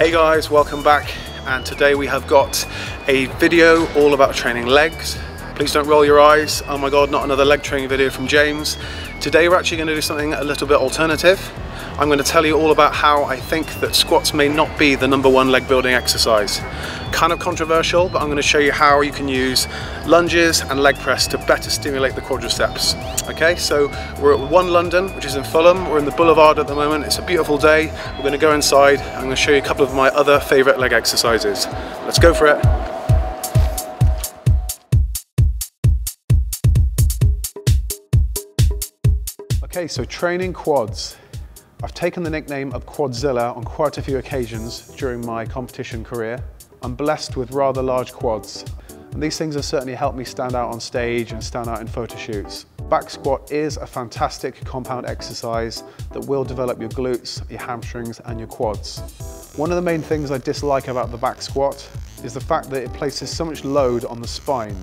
Hey guys, welcome back, and today we have got a video all about training legs. Please don't roll your eyes. Oh my god, not another leg training video from James. Today we're actually going to do something a little bit alternative. I'm going to tell you all about how I think that squats may not be the #1 leg building exercise. Kind of controversial, but I'm going to show you how you can use lunges and leg press to better stimulate the quadriceps. Okay, so we're at One London, which is in Fulham. We're in the Boulevard at the moment. It's a beautiful day. We're going to go inside. I'm going to show you a couple of my other favourite leg exercises. Let's go for it. Okay, so training quads. I've taken the nickname of Quadzilla on quite a few occasions during my competition career. I'm blessed with rather large quads, and these things have certainly helped me stand out on stage and stand out in photo shoots. Back squat is a fantastic compound exercise that will develop your glutes, your hamstrings and your quads. One of the main things I dislike about the back squat is the fact that it places so much load on the spine.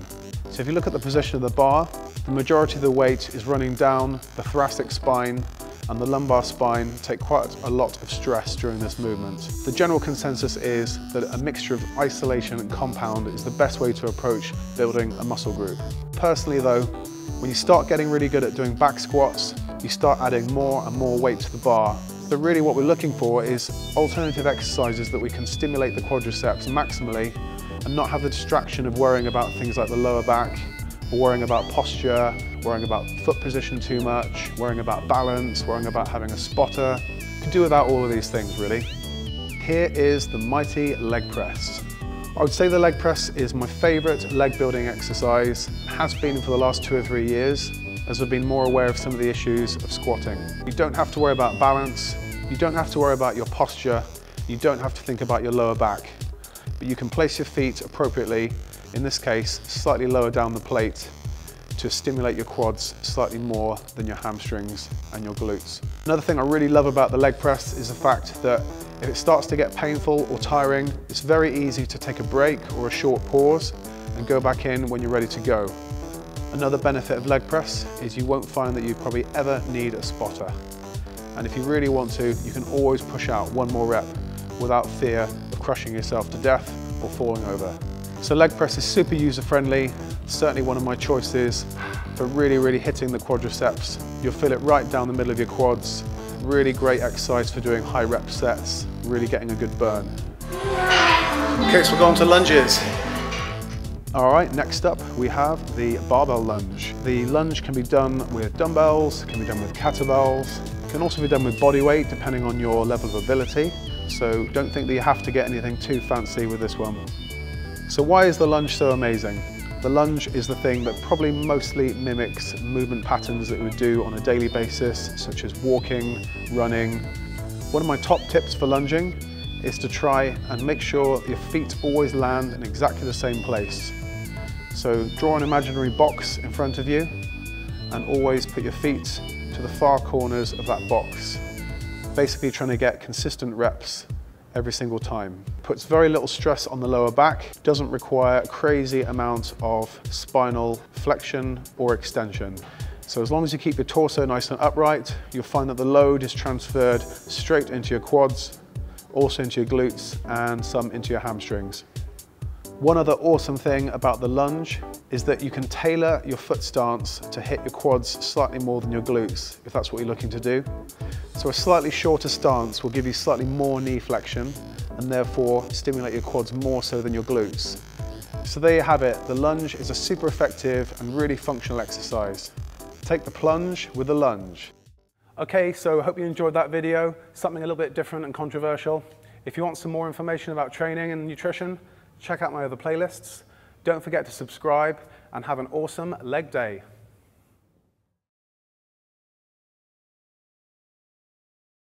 So if you look at the position of the bar, the majority of the weight is running down the thoracic spine, and the lumbar spine take quite a lot of stress during this movement. The general consensus is that a mixture of isolation and compound is the best way to approach building a muscle group. Personally though, when you start getting really good at doing back squats, you start adding more and more weight to the bar. So really what we're looking for is alternative exercises that we can stimulate the quadriceps maximally and not have the distraction of worrying about things like the lower back, or worrying about posture, worrying about foot position too much, worrying about balance, worrying about having a spotter. You can do without all of these things really. Here is the mighty leg press. I would say the leg press is my favourite leg building exercise, has been for the last 2 or 3 years, as I've been more aware of some of the issues of squatting. You don't have to worry about balance, you don't have to worry about your posture, you don't have to think about your lower back, but you can place your feet appropriately, in this case slightly lower down the plate, to stimulate your quads slightly more than your hamstrings and your glutes. Another thing I really love about the leg press is the fact that if it starts to get painful or tiring, it's very easy to take a break or a short pause and go back in when you're ready to go. Another benefit of leg press is you won't find that you probably ever need a spotter. And if you really want to, you can always push out one more rep without fear of crushing yourself to death or falling over. So leg press is super user-friendly, certainly one of my choices for really hitting the quadriceps. You'll feel it right down the middle of your quads. Really great exercise for doing high rep sets, really getting a good burn. Okay, so we're going to lunges. All right, next up we have the barbell lunge. The lunge can be done with dumbbells, can be done with kettlebells, can also be done with body weight depending on your level of ability. So don't think that you have to get anything too fancy with this one. So why is the lunge so amazing? The lunge is the thing that probably mostly mimics movement patterns that we would do on a daily basis, such as walking, running. One of my top tips for lunging is to try and make sure your feet always land in exactly the same place. So draw an imaginary box in front of you and always put your feet to the far corners of that box. Basically trying to get consistent reps every single time. Puts very little stress on the lower back, doesn't require a crazy amount of spinal flexion or extension. So as long as you keep your torso nice and upright, you'll find that the load is transferred straight into your quads, also into your glutes and some into your hamstrings. One other awesome thing about the lunge is that you can tailor your foot stance to hit your quads slightly more than your glutes, if that's what you're looking to do. So a slightly shorter stance will give you slightly more knee flexion and therefore stimulate your quads more so than your glutes. So there you have it. The lunge is a super effective and really functional exercise. Take the plunge with the lunge. Okay, so I hope you enjoyed that video. Something a little bit different and controversial. If you want some more information about training and nutrition, check out my other playlists. Don't forget to subscribe and have an awesome leg day.